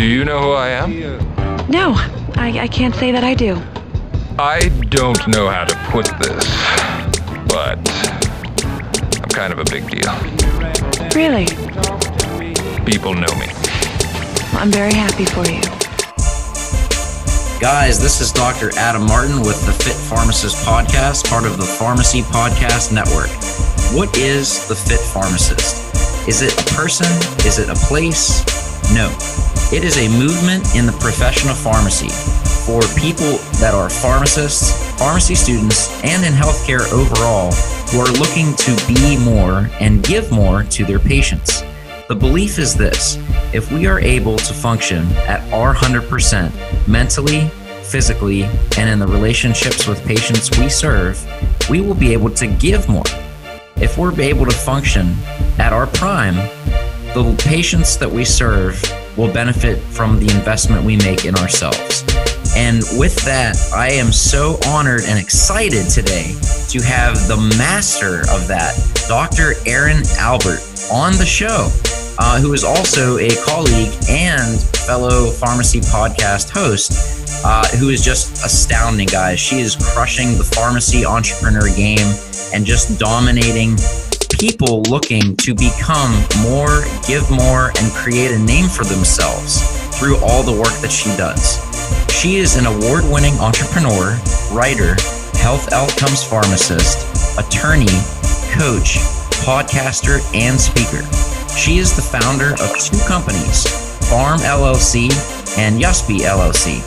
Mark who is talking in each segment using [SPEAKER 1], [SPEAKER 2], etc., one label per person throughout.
[SPEAKER 1] Do you know who I am?
[SPEAKER 2] No, I can't say that I do.
[SPEAKER 1] I don't know how to put this, but I'm kind of a big deal.
[SPEAKER 2] Really?
[SPEAKER 1] People know me.
[SPEAKER 2] I'm very happy for you.
[SPEAKER 3] Guys, this is Dr. Adam Martin with the TheFitPharmacist podcast, part of the Pharmacy Podcast Network. What is the TheFitPharmacist? Is it a person? Is it a place? No. It is a movement in the profession of pharmacy for people that are pharmacists, pharmacy students, and in healthcare overall who are looking to be more and give more to their patients. The belief is this: if we are able to function at our 100% mentally, physically, and in the relationships with patients we serve, we will be able to give more. If we're able to function at our prime, the patients that we serve will benefit from the investment we make in ourselves. And with that, I am so honored and excited today to have the master of that, Dr. Erin Albert, on the show, who is also a colleague and fellow Pharmacy Podcast host, who is just astounding, guys. She is crushing the pharmacy entrepreneur game and just dominating people looking to become more, give more, and create a name for themselves through all the work that she does. She is an award-winning entrepreneur, writer, health outcomes pharmacist, attorney, coach, podcaster, and speaker. She is the founder of two companies, Pharm LLC and Yusby LLC,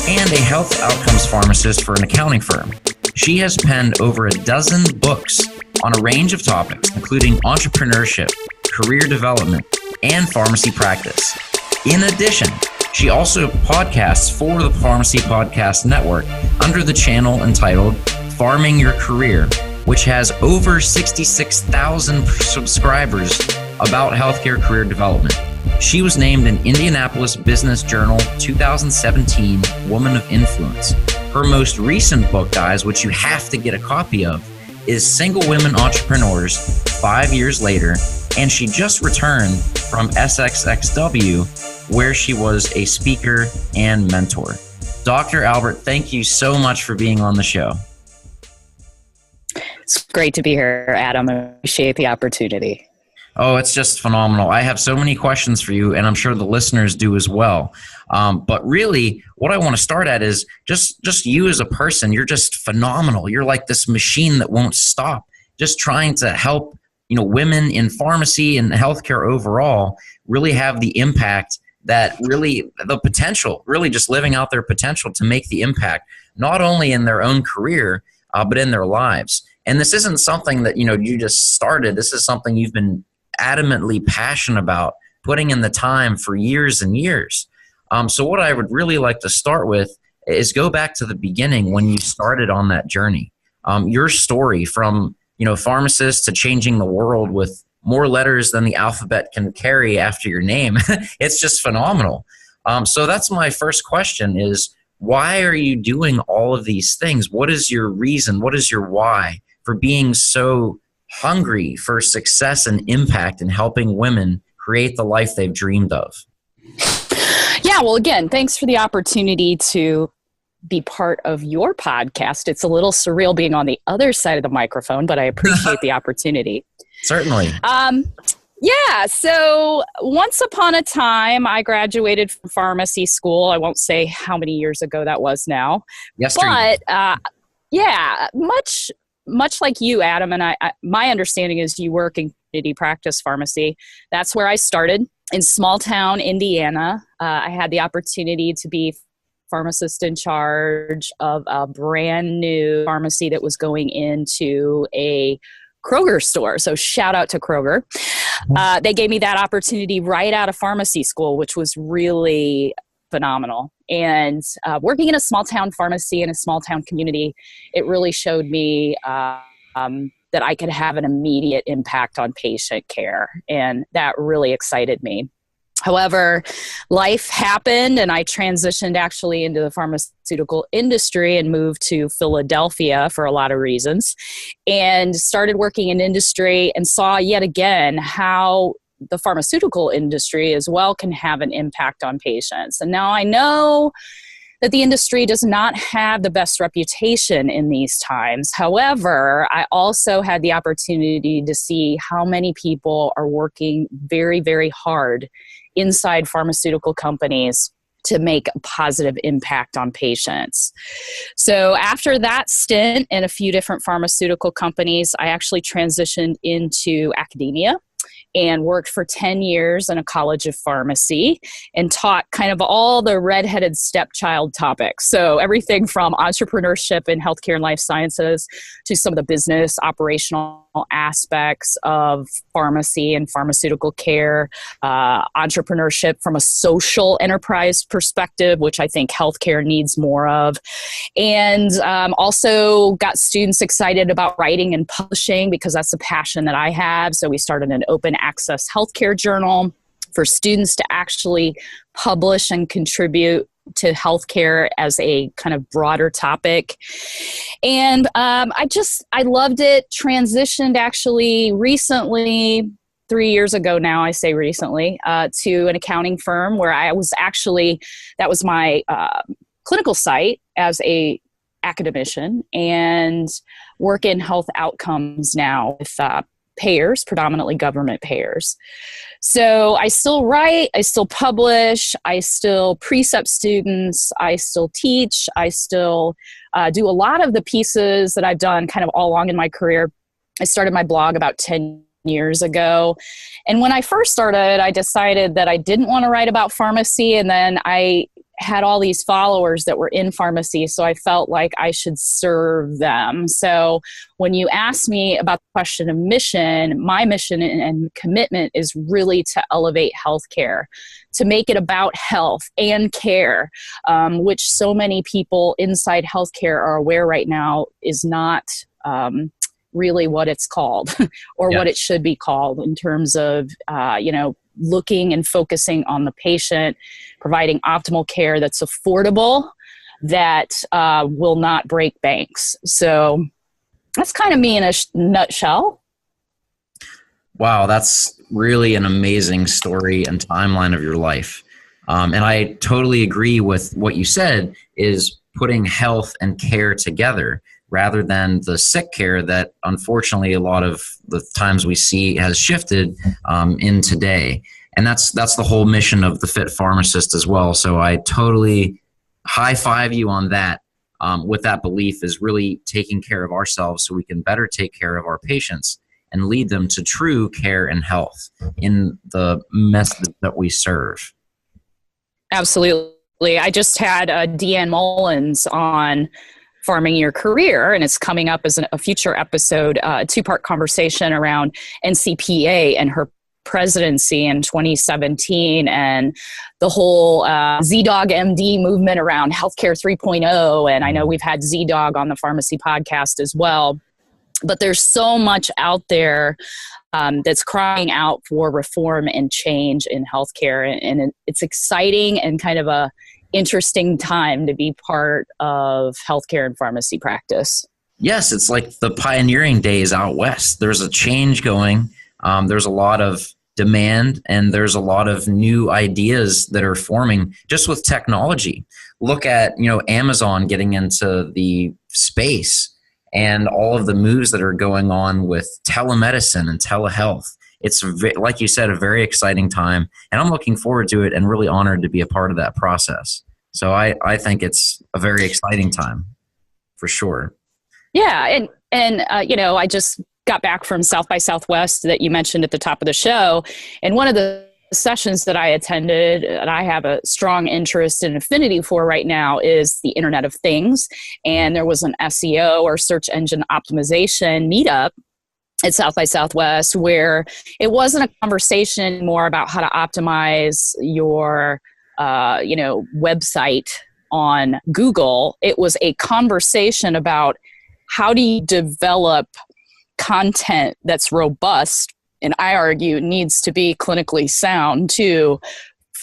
[SPEAKER 3] and a health outcomes pharmacist for an accounting firm. She has penned over a dozen books on a range of topics, including entrepreneurship, career development, and pharmacy practice. In addition, she also podcasts for the Pharmacy Podcast Network under the channel entitled Farming Your Career, which has over 66,000 subscribers about healthcare career development. She was named an Indianapolis Business Journal 2017 Woman of Influence. Her most recent book, guys, which you have to get a copy of, is Single Women Entrepreneurs 5 years later, and she just returned from SXXW, where she was a speaker and mentor. Dr. Albert, thank you so much for being on the show.
[SPEAKER 4] It's great to be here, Adam. I appreciate the opportunity.
[SPEAKER 3] Oh, it's just phenomenal. I have so many questions for you, and I'm sure the listeners do as well. But really, what I want to start at is just you as a person. You're just phenomenal. You're like this machine that won't stop, just trying to help, women in pharmacy and healthcare overall really have the impact that really the potential, really just living out their potential to make the impact, not only in their own career, but in their lives. And this isn't something that, you just started. This is something you've been adamantly passionate about, putting in the time for years and years. So what I would really like to start with is go back to the beginning when you started on that journey. Your story from, pharmacist to changing the world with more letters than the alphabet can carry after your name. It's just phenomenal. So that's my first question is, why are you doing all of these things? What is your reason? What is your why for being so hungry for success and impact and helping women create the life they've dreamed of?
[SPEAKER 4] Yeah, well, again, thanks for the opportunity to be part of your podcast. It's a little surreal being on the other side of the microphone, but I appreciate the opportunity.
[SPEAKER 3] Certainly.
[SPEAKER 4] Yeah, so once upon a time, I graduated from pharmacy school. I won't say how many years ago that was now.
[SPEAKER 3] Yesterday.
[SPEAKER 4] But yeah, much like you, Adam, and my understanding is you work in community practice pharmacy. That's where I started in small town Indiana. I had the opportunity to be pharmacist in charge of a brand new pharmacy that was going into a Kroger store. So shout out to Kroger. They gave me that opportunity right out of pharmacy school, which was really phenomenal. And working in a small town pharmacy in a small town community, it really showed me that I could have an immediate impact on patient care. And that really excited me. However, life happened and I transitioned actually into the pharmaceutical industry and moved to Philadelphia for a lot of reasons and started working in industry and saw yet again how the pharmaceutical industry as well can have an impact on patients. And now I know that the industry does not have the best reputation in these times. However, I also had the opportunity to see how many people are working very, very hard inside pharmaceutical companies to make a positive impact on patients. So after that stint in a few different pharmaceutical companies, I actually transitioned into academia and worked for 10 years in a college of pharmacy and taught kind of all the redheaded stepchild topics. So everything from entrepreneurship in healthcare and life sciences to some of the business operational aspects of pharmacy and pharmaceutical care, entrepreneurship from a social enterprise perspective, which I think healthcare needs more of. And also got students excited about writing and publishing because that's a passion that I have. So we started an open access healthcare journal for students to actually publish and contribute to healthcare as a kind of broader topic. And I loved it. Transitioned actually recently, 3 years ago now, I say recently, to an accounting firm where I was actually, that was my clinical site as a academician, and work in health outcomes now with payers, predominantly government payers. So I still write, I still publish, I still precept students, I still teach, I still do a lot of the pieces that I've done kind of all along in my career. I started my blog about 10 years ago. And when I first started, I decided that I didn't want to write about pharmacy. And then I had all these followers that were in pharmacy, so I felt like I should serve them. So when you ask me about the question of mission, my mission and commitment is really to elevate healthcare, to make it about health and care, which so many people inside healthcare are aware right now is not really what it's called or what it should be called in terms of, looking and focusing on the patient, providing optimal care that's affordable, that will not break banks. So that's kind of me in a nutshell.
[SPEAKER 3] Wow, that's really an amazing story and timeline of your life. And I totally agree with what you said, is putting health and care together rather than the sick care that unfortunately a lot of the times we see has shifted in today. And that's the whole mission of the Fit Pharmacist as well. So I totally high five you on that. With that belief is really taking care of ourselves so we can better take care of our patients and lead them to true care and health in the message that we serve. Absolutely.
[SPEAKER 4] I just had Deanne Mullins on Farming Your Career, and it's coming up as a future episode, a two-part conversation around NCPA and her presidency in 2017 and the whole ZDogg MD movement around Healthcare 3.0. And I know we've had ZDogg on the Pharmacy podcast as well. But there's so much out there that's crying out for reform and change in healthcare. And it's exciting and kind of a interesting time to be part of healthcare and pharmacy practice.
[SPEAKER 3] Yes, it's like the pioneering days out west. There's a change going. There's a lot of demand and there's a lot of new ideas that are forming just with technology. Look at, Amazon getting into the space and all of the moves that are going on with telemedicine and telehealth. It's, like you said, a very exciting time, and I'm looking forward to it and really honored to be a part of that process. So I think it's a very exciting time for sure.
[SPEAKER 4] Yeah. And I just got back from South by Southwest that you mentioned at the top of the show. And one of the sessions that I attended and I have a strong interest and affinity for right now is the Internet of Things. And there was an SEO or search engine optimization meetup at South by Southwest where it wasn't a conversation more about how to optimize your website on Google. It was a conversation about how do you develop content that's robust, and I argue needs to be clinically sound too,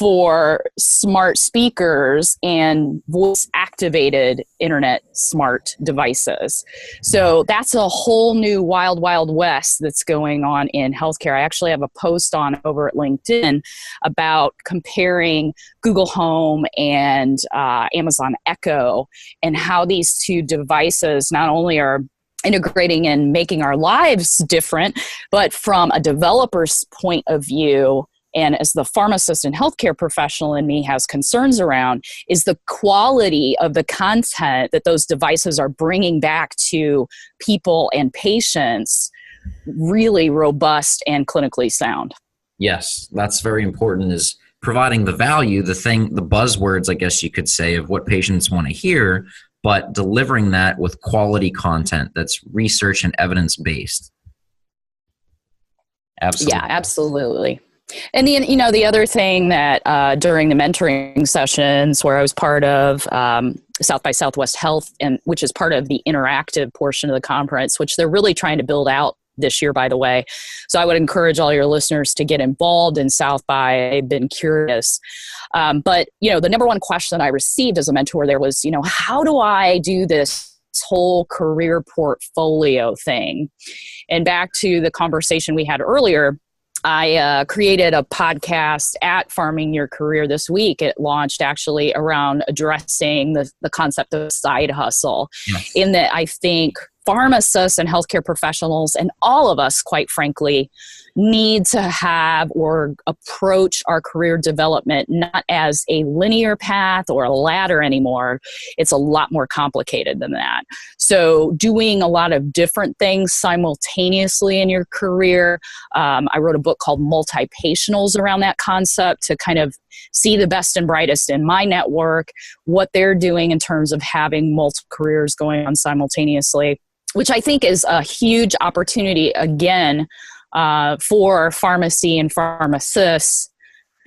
[SPEAKER 4] for smart speakers and voice activated internet smart devices. So that's a whole new wild, wild west that's going on in healthcare. I actually have a post on over at LinkedIn about comparing Google Home and Amazon Echo, and how these two devices not only are integrating and making our lives different, but from a developer's point of view, and as the pharmacist and healthcare professional in me has concerns around, is the quality of the content that those devices are bringing back to people and patients really robust and clinically sound.
[SPEAKER 3] Yes, that's very important, is providing the value, the buzzwords, I guess you could say, of what patients want to hear, but delivering that with quality content that's research and evidence-based. Absolutely.
[SPEAKER 4] Yeah, absolutely. And the other thing that during the mentoring sessions where I was part of South by Southwest Health, and which is part of the interactive portion of the conference, which they're really trying to build out this year, by the way. So I would encourage all your listeners to get involved in South by. I've been curious. But, the number one question I received as a mentor there was, how do I do this whole career portfolio thing? And back to the conversation we had earlier, I created a podcast at Farming Your Career this week. It launched actually around addressing the concept of side hustle.
[SPEAKER 3] Yes.
[SPEAKER 4] In that I think pharmacists and healthcare professionals, and all of us, quite frankly, need to have or approach our career development not as a linear path or a ladder anymore. It's a lot more complicated than that. So doing a lot of different things simultaneously in your career. I wrote a book called Multi-Patientals around that concept to kind of see the best and brightest in my network, what they're doing in terms of having multiple careers going on simultaneously, which I think is a huge opportunity, again, for pharmacy and pharmacists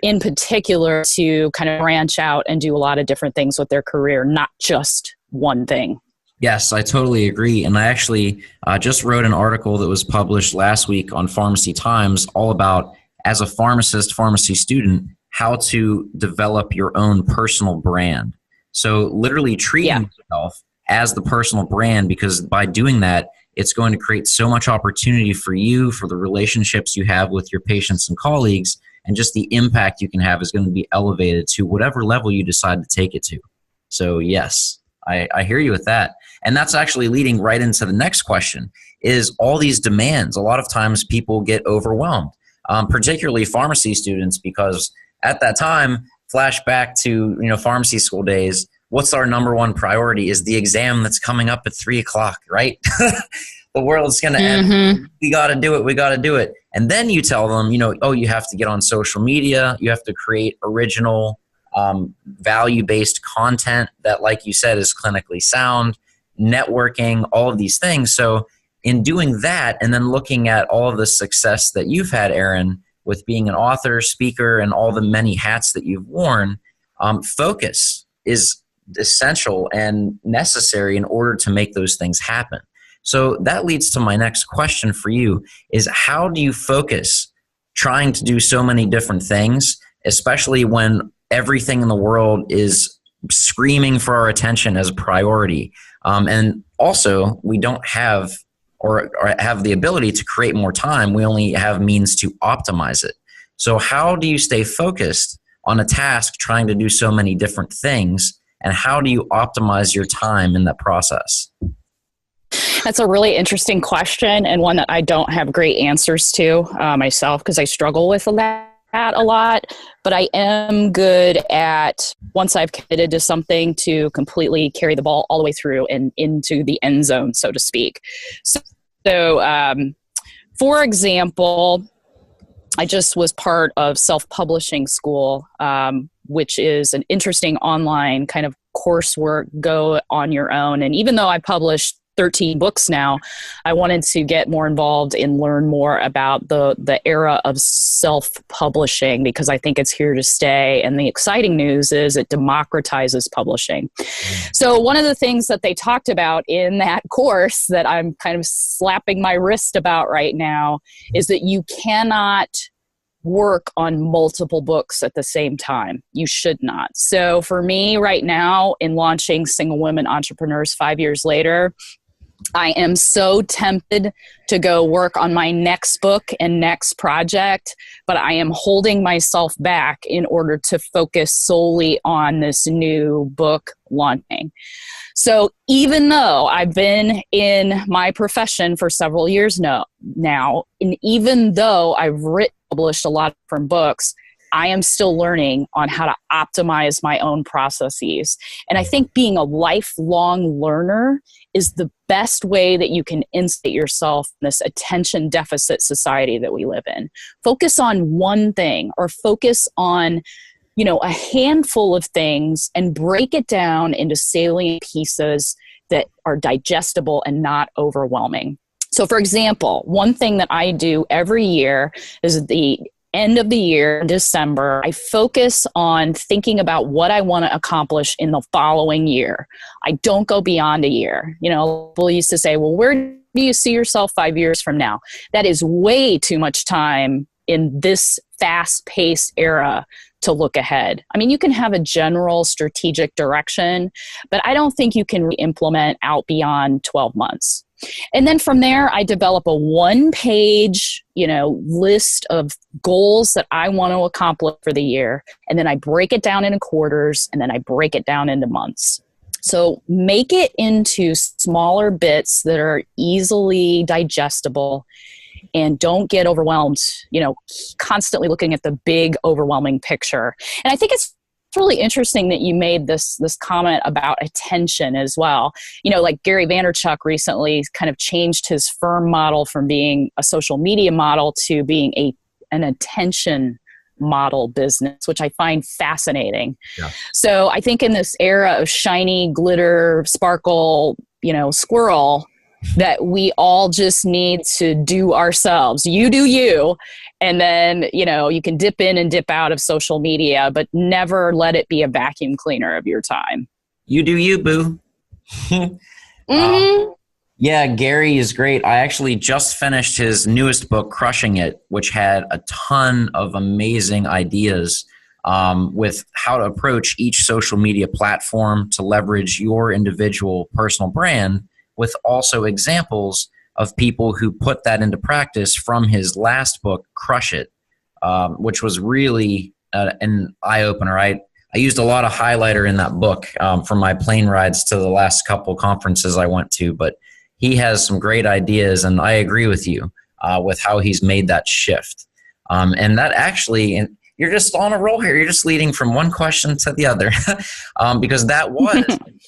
[SPEAKER 4] in particular to kind of branch out and do a lot of different things with their career, not just one thing.
[SPEAKER 3] Yes, I totally agree. And I actually just wrote an article that was published last week on Pharmacy Times all about, as a pharmacist, pharmacy student, how to develop your own personal brand. So literally treating yourself as the personal brand, because by doing that, it's going to create so much opportunity for you, for the relationships you have with your patients and colleagues, and just the impact you can have is going to be elevated to whatever level you decide to take it to. So yes, I hear you with that. And that's actually leading right into the next question, is all these demands. A lot of times people get overwhelmed, particularly pharmacy students, because at that time, flashback to pharmacy school days, what's our number one priority is the exam that's coming up at 3:00, right? The world's going to end. We got to do it. We got to do it. And then you tell them, you have to get on social media. You have to create original, value-based content that, like you said, is clinically sound, networking, all of these things. So in doing that, and then looking at all of the success that you've had, Aaron, with being an author, speaker, and all the many hats that you've worn, focus is essential and necessary in order to make those things happen. So that leads to my next question for you, is how do you focus trying to do so many different things, especially when everything in the world is screaming for our attention as a priority? And also, we don't have or have the ability to create more time. We only have means to optimize it. So how do you stay focused on a task trying to do so many different things? And how do you optimize your time in that process?
[SPEAKER 4] That's a really interesting question, and one that I don't have great answers to myself, because I struggle with that a lot. But I am good at, once I've committed to something, to completely carry the ball all the way through and into the end zone, so to speak. So for example, I just was part of self-publishing school, which is an interesting online kind of coursework, go on your own. And even though I published 13 books now, I wanted to get more involved and learn more about the era of self-publishing, because I think it's here to stay. And the exciting news is it democratizes publishing. So one of the things that they talked about in that course that I'm kind of slapping my wrist about right now is that you cannot work on multiple books at the same time. You should not. So for me right now, in launching Single Women Entrepreneurs 5 years later, I am so tempted to go work on my next book and next project, but I am holding myself back in order to focus solely on this new book launching. So even though I've been in my profession for several years now, and even though I've published a lot of different books, I am still learning on how to optimize my own processes. And I think being a lifelong learner is the best way that you can insulate yourself in this attention deficit society that we live in. Focus on one thing, or focus on, a handful of things, and break it down into salient pieces that are digestible and not overwhelming. So for example, one thing that I do every year is the end of the year, in December, I focus on thinking about what I want to accomplish in the following year. I don't go beyond a year. People used to say, well, where do you see yourself 5 years from now? That is way too much time in this fast-paced era to look ahead. I mean, you can have a general strategic direction, but I don't think you can implement out beyond 12 months. And then from there, I develop a one-page, list of goals that I want to accomplish for the year. And then I break it down into quarters, and then I break it down into months. So make it into smaller bits that are easily digestible, and don't get overwhelmed, constantly looking at the big, overwhelming picture. And I think it's really interesting that you made this comment about attention as well. Like Gary Vaynerchuk recently kind of changed his firm model from being a social media model to being an attention model business, which I find fascinating. Yeah. So I think in this era of shiny, glitter, sparkle, squirrel, that we all just need to do ourselves. You do you. And then, you can dip in and dip out of social media, but never let it be a vacuum cleaner of your time.
[SPEAKER 3] You do you, boo. Mm-hmm. Yeah, Gary is great. I actually just finished his newest book, Crushing It, which had a ton of amazing ideas with how to approach each social media platform to leverage your individual personal brand, with also examples of people who put that into practice from his last book, Crush It, which was really an eye-opener. I used a lot of highlighter in that book from my plane rides to the last couple conferences I went to, but he has some great ideas, and I agree with you with how he's made that shift. And that actually, and you're just on a roll here. You're just leading from one question to the other because that was,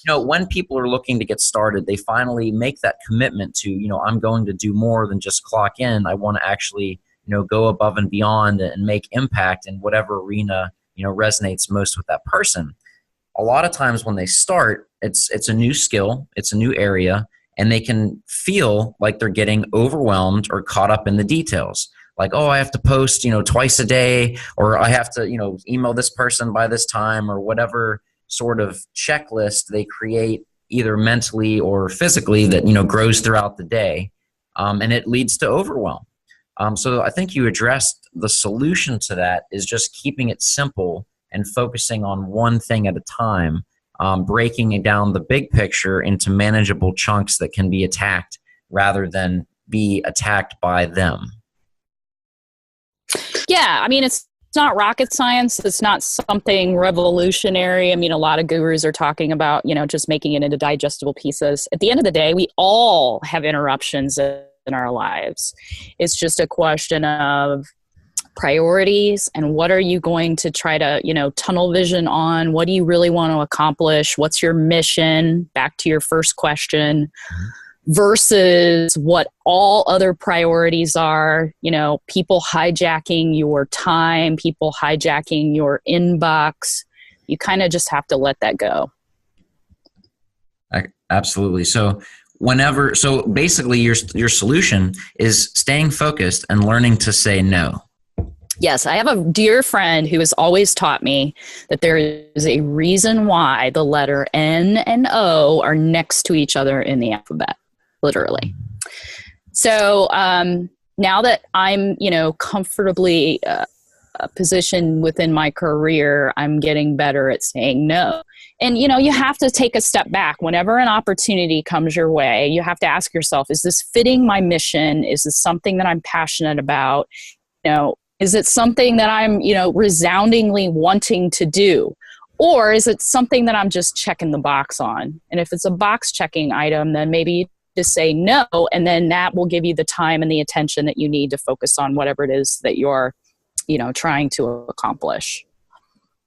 [SPEAKER 3] when people are looking to get started, they finally make that commitment to, I'm going to do more than just clock in. I want to actually, go above and beyond and make impact in whatever arena, resonates most with that person. A lot of times when they start, it's a new skill, it's a new area, and they can feel like they're getting overwhelmed or caught up in the details. Like, oh, I have to post, twice a day, or I have to, email this person by this time, or whatever sort of checklist they create either mentally or physically that, grows throughout the day. And it leads to overwhelm. So I think you addressed the solution to that is just keeping it simple and focusing on one thing at a time, breaking it down the big picture into manageable chunks that can be attacked rather than be attacked by them.
[SPEAKER 4] Yeah, I mean, it's not rocket science. It's not something revolutionary. I mean, a lot of gurus are talking about, just making it into digestible pieces. At the end of the day, we all have interruptions in our lives. It's just a question of priorities and what are you going to try to, tunnel vision on? What do you really want to accomplish? What's your mission? Back to your first question. Versus what all other priorities are, people hijacking your time, people hijacking your inbox. You kind of just have to let that go.
[SPEAKER 3] Absolutely. So basically your solution is staying focused and learning to say no.
[SPEAKER 4] Yes, I have a dear friend who has always taught me that there is a reason why the letter N and O are next to each other in the alphabet. Literally. So now that I'm, comfortably a position within my career, I'm getting better at saying no. And, you have to take a step back. Whenever an opportunity comes your way, you have to ask yourself, is this fitting my mission? Is this something that I'm passionate about? Is it something that I'm, resoundingly wanting to do? Or is it something that I'm just checking the box on? And if it's a box checking item, then maybe just say no, and then that will give you the time and the attention that you need to focus on whatever it is that you're, trying to accomplish.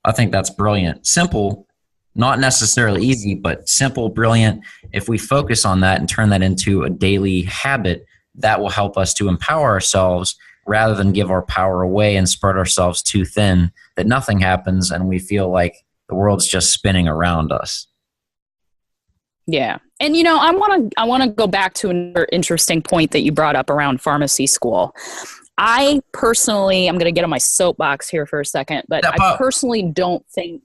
[SPEAKER 3] I think that's brilliant. Simple, not necessarily easy, but simple, brilliant. If we focus on that and turn that into a daily habit, that will help us to empower ourselves rather than give our power away and spread ourselves too thin that nothing happens and we feel like the world's just spinning around us.
[SPEAKER 4] Yeah. And, I want to go back to another interesting point that you brought up around pharmacy school. I personally, I'm going to get on my soapbox here for a second, but I personally don't think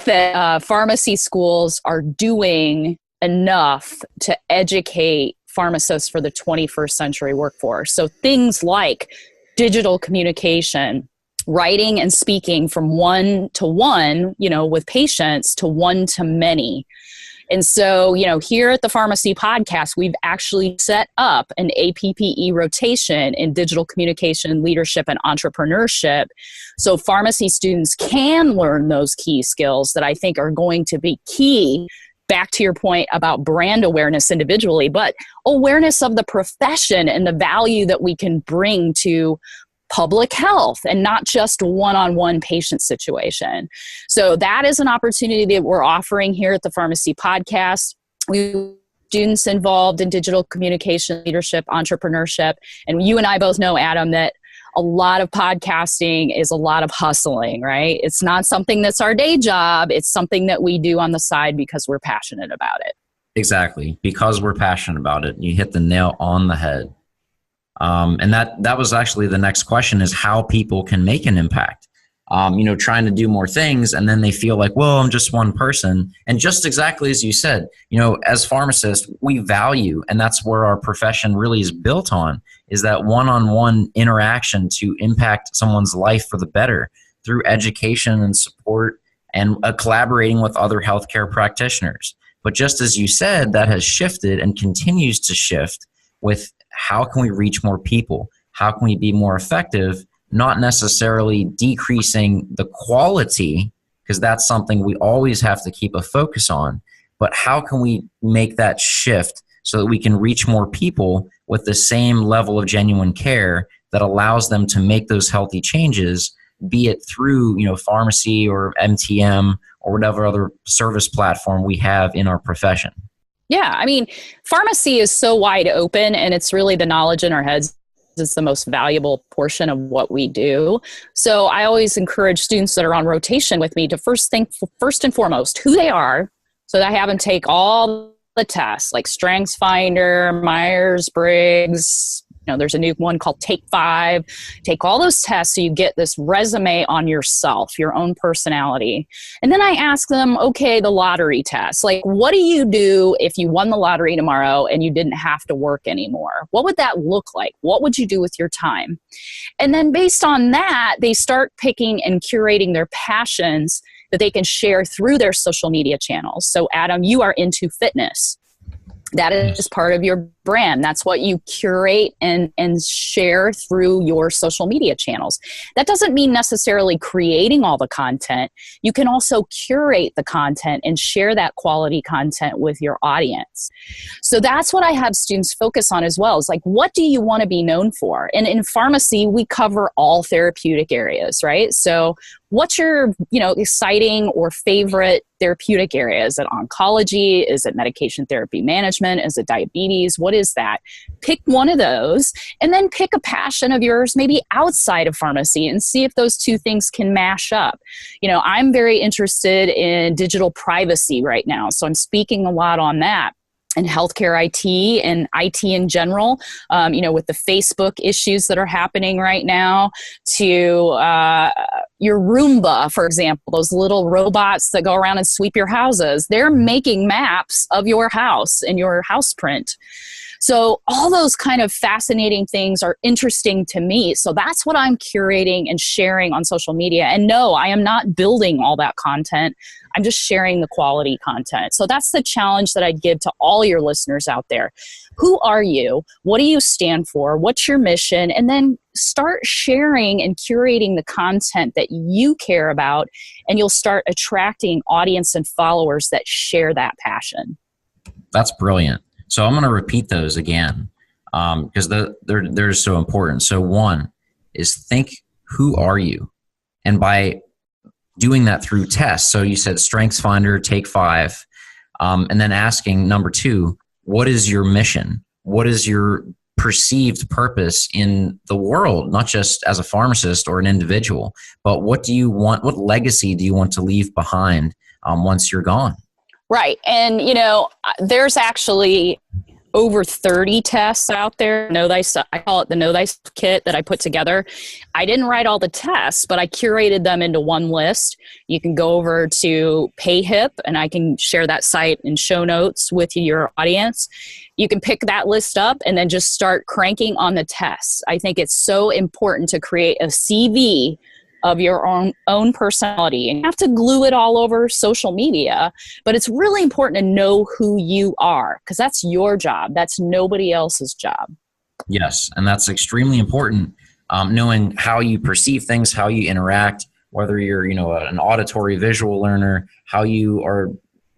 [SPEAKER 4] that pharmacy schools are doing enough to educate pharmacists for the 21st century workforce. So things like digital communication, writing and speaking from one to one, with patients to one to many. And so, here at the Pharmacy Podcast, we've actually set up an APPE rotation in digital communication, leadership, and entrepreneurship. So pharmacy students can learn those key skills that I think are going to be key, back to your point about brand awareness individually, but awareness of the profession and the value that we can bring to public health and not just one-on-one patient situation. So that is an opportunity that we're offering here at the Pharmacy Podcast. We have students involved in digital communication, leadership, entrepreneurship. And you and I both know, Adam, that a lot of podcasting is a lot of hustling, right? It's not something that's our day job. It's something that we do on the side because we're passionate about it.
[SPEAKER 3] Exactly. Because we're passionate about it. You hit the nail on the head. And that was actually the next question, is how people can make an impact. Trying to do more things, and then they feel like, well, I'm just one person. And just exactly as you said, as pharmacists, we value, and that's where our profession really is built on, is that one-on-one interaction to impact someone's life for the better through education and support and collaborating with other healthcare practitioners. But just as you said, that has shifted and continues to shift with how can we reach more people? How can we be more effective? Not necessarily decreasing the quality, because that's something we always have to keep a focus on, but how can we make that shift so that we can reach more people with the same level of genuine care that allows them to make those healthy changes, be it through, pharmacy or MTM or whatever other service platform we have in our profession.
[SPEAKER 4] Yeah, I mean, pharmacy is so wide open, and it's really the knowledge in our heads is the most valuable portion of what we do. So I always encourage students that are on rotation with me to first and foremost who they are, so that I have them take all the tests like StrengthsFinder, Myers-Briggs. There's a new one called Take 5. Take all those tests so you get this resume on yourself, your own personality. And then I ask them, okay, the lottery test. Like, what do you do if you won the lottery tomorrow and you didn't have to work anymore? What would that look like? What would you do with your time? And then based on that, they start picking and curating their passions that they can share through their social media channels. So Adam, you are into fitness. That is part of your brand. That's what you curate and share through your social media channels. That doesn't mean necessarily creating all the content. You can also curate the content and share that quality content with your audience. So that's what I have students focus on as well. Is like, what do you want to be known for? And in pharmacy, we cover all therapeutic areas, right? So what's your, exciting or favorite therapeutic area? Is it oncology? Is it medication therapy management? Is it diabetes? What is that? Pick one of those and then pick a passion of yours maybe outside of pharmacy and see if those two things can mash up. I'm very interested in digital privacy right now, so I'm speaking a lot on that. And healthcare IT and IT in general, with the Facebook issues that are happening right now, to your Roomba, for example, those little robots that go around and sweep your houses. They're making maps of your house and your house print. So all those kind of fascinating things are interesting to me. So that's what I'm curating and sharing on social media. And no, I am not building all that content. I'm just sharing the quality content. So that's the challenge that I'd give to all your listeners out there. Who are you? What do you stand for? What's your mission? And then start sharing and curating the content that you care about, and you'll start attracting audience and followers that share that passion.
[SPEAKER 3] That's brilliant. So I'm going to repeat those again because they're so important. So one is think, who are you? And by doing that through tests, so you said Strengths Finder, Take 5, and then asking number 2, what is your mission? What is your perceived purpose in the world, not just as a pharmacist or an individual, but what do you want, what legacy do you want to leave behind once you're gone?
[SPEAKER 4] Right. And, there's actually over 30 tests out there. I call it the Know Thyself kit that I put together. I didn't write all the tests, but I curated them into one list. You can go over to PayHip, and I can share that site in show notes with your audience. You can pick that list up and then just start cranking on the tests. I think it's so important to create a CV of your own personality. And you have to glue it all over social media, but it's really important to know who you are, because that's your job. That's nobody else's job.
[SPEAKER 3] Yes, and that's extremely important. Knowing how you perceive things, how you interact, whether you're an auditory visual learner, how you are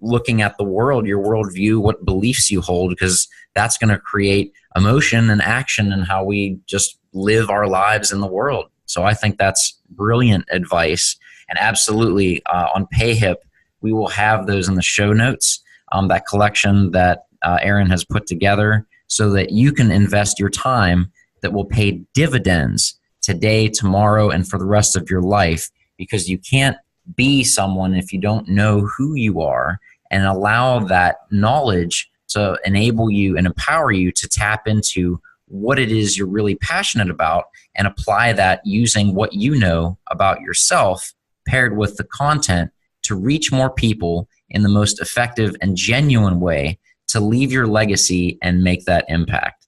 [SPEAKER 3] looking at the world, your worldview, what beliefs you hold, because that's going to create emotion and action and how we just live our lives in the world. So I think that's brilliant advice. And absolutely, on PayHip, we will have those in the show notes, that collection that Erin has put together, so that you can invest your time that will pay dividends today, tomorrow, and for the rest of your life, because you can't be someone if you don't know who you are, and allow that knowledge to enable you and empower you to tap into what it is you're really passionate about and apply that using what you know about yourself paired with the content to reach more people in the most effective and genuine way to leave your legacy and make that impact.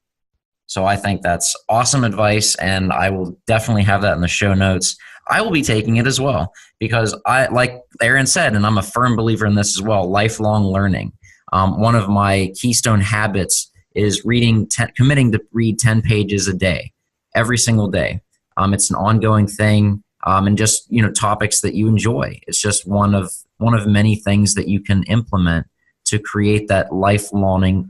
[SPEAKER 3] So I think that's awesome advice, and I will definitely have that in the show notes. I will be taking it as well because I, like Erin said, and I'm a firm believer in this as well, lifelong learning. One of my keystone habits is committing to read 10 pages a day, every single day. It's an ongoing thing, and just topics that you enjoy. It's just one of many things that you can implement to create that life learning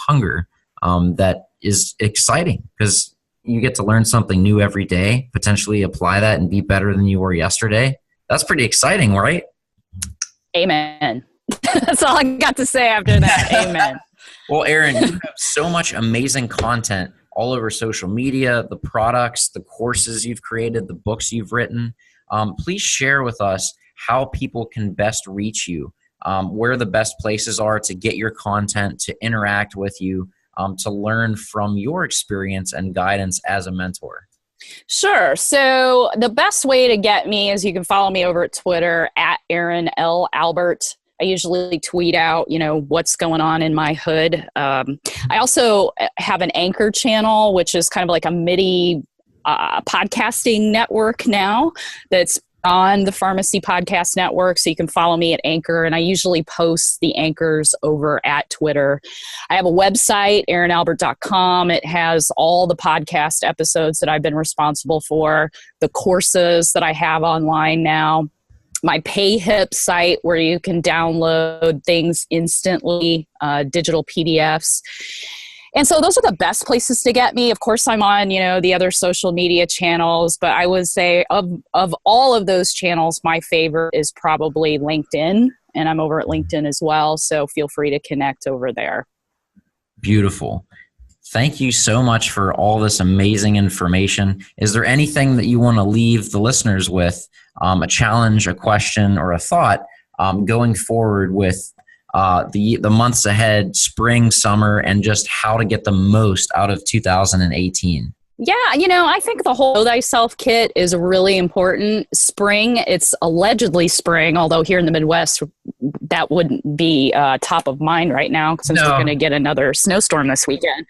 [SPEAKER 3] hunger that is exciting, because you get to learn something new every day, potentially apply that and be better than you were yesterday. That's pretty exciting, right?
[SPEAKER 4] Amen. That's all I got to say after that. Amen.
[SPEAKER 3] Well, Erin, you have so much amazing content all over social media, the products, the courses you've created, the books you've written. Please share with us how people can best reach you, where the best places are to get your content, to interact with you, to learn from your experience and guidance as a mentor.
[SPEAKER 4] Sure. So the best way to get me is you can follow me over at Twitter at Erin L. Albert. I usually tweet out, what's going on in my hood. I also have an Anchor channel, which is kind of like a MIDI podcasting network now that's on the Pharmacy Podcast Network. So you can follow me at Anchor, and I usually post the anchors over at Twitter. I have a website, erinalbert.com. It has all the podcast episodes that I've been responsible for, the courses that I have online now, my PayHip site where you can download things instantly, digital PDFs. And so those are the best places to get me. Of course, I'm on, the other social media channels, but I would say of all of those channels, my favorite is probably LinkedIn, and I'm over at LinkedIn as well. So feel free to connect over there.
[SPEAKER 3] Beautiful. Thank you so much for all this amazing information. Is there anything that you want to leave the listeners with, a challenge, a question, or a thought going forward with the months ahead, spring, summer, and just how to get the most out of 2018?
[SPEAKER 4] Yeah, I think the whole Know Thyself kit is really important. Spring, it's allegedly spring, although here in the Midwest, that wouldn't be top of mind right now since we're going to get another snowstorm this weekend.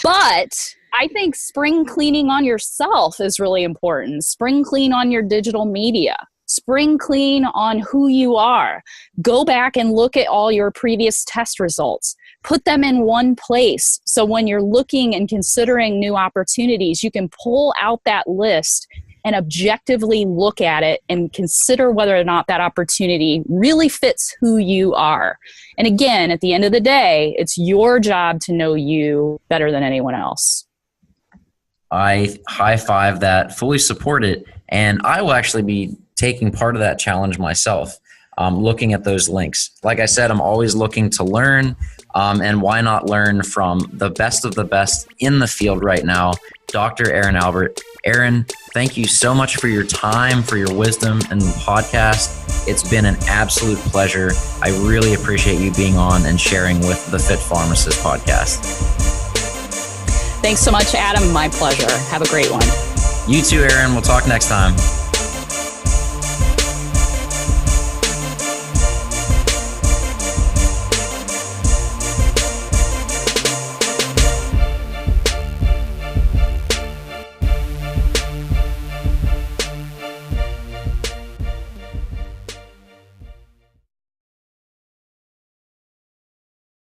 [SPEAKER 4] But I think spring cleaning on yourself is really important. Spring clean on your digital media. Spring clean on who you are. Go back and look at all your previous test results. Put them in one place. So when you're looking and considering new opportunities, you can pull out that list and objectively look at it and consider whether or not that opportunity really fits who you are. And again, at the end of the day, it's your job to know you better than anyone else.
[SPEAKER 3] I high five that, fully support it, and I will actually be taking part of that challenge myself, looking at those links. Like I said, I'm always looking to learn, and why not learn from the best of the best in the field right now, Dr. Aaron Albert. Aaron, thank you so much for your time, for your wisdom and the podcast. It's been an absolute pleasure. I really appreciate you being on and sharing with the Fit Pharmacist podcast.
[SPEAKER 4] Thanks so much, Adam. My pleasure. Have a great one.
[SPEAKER 3] You too, Aaron. We'll talk next time.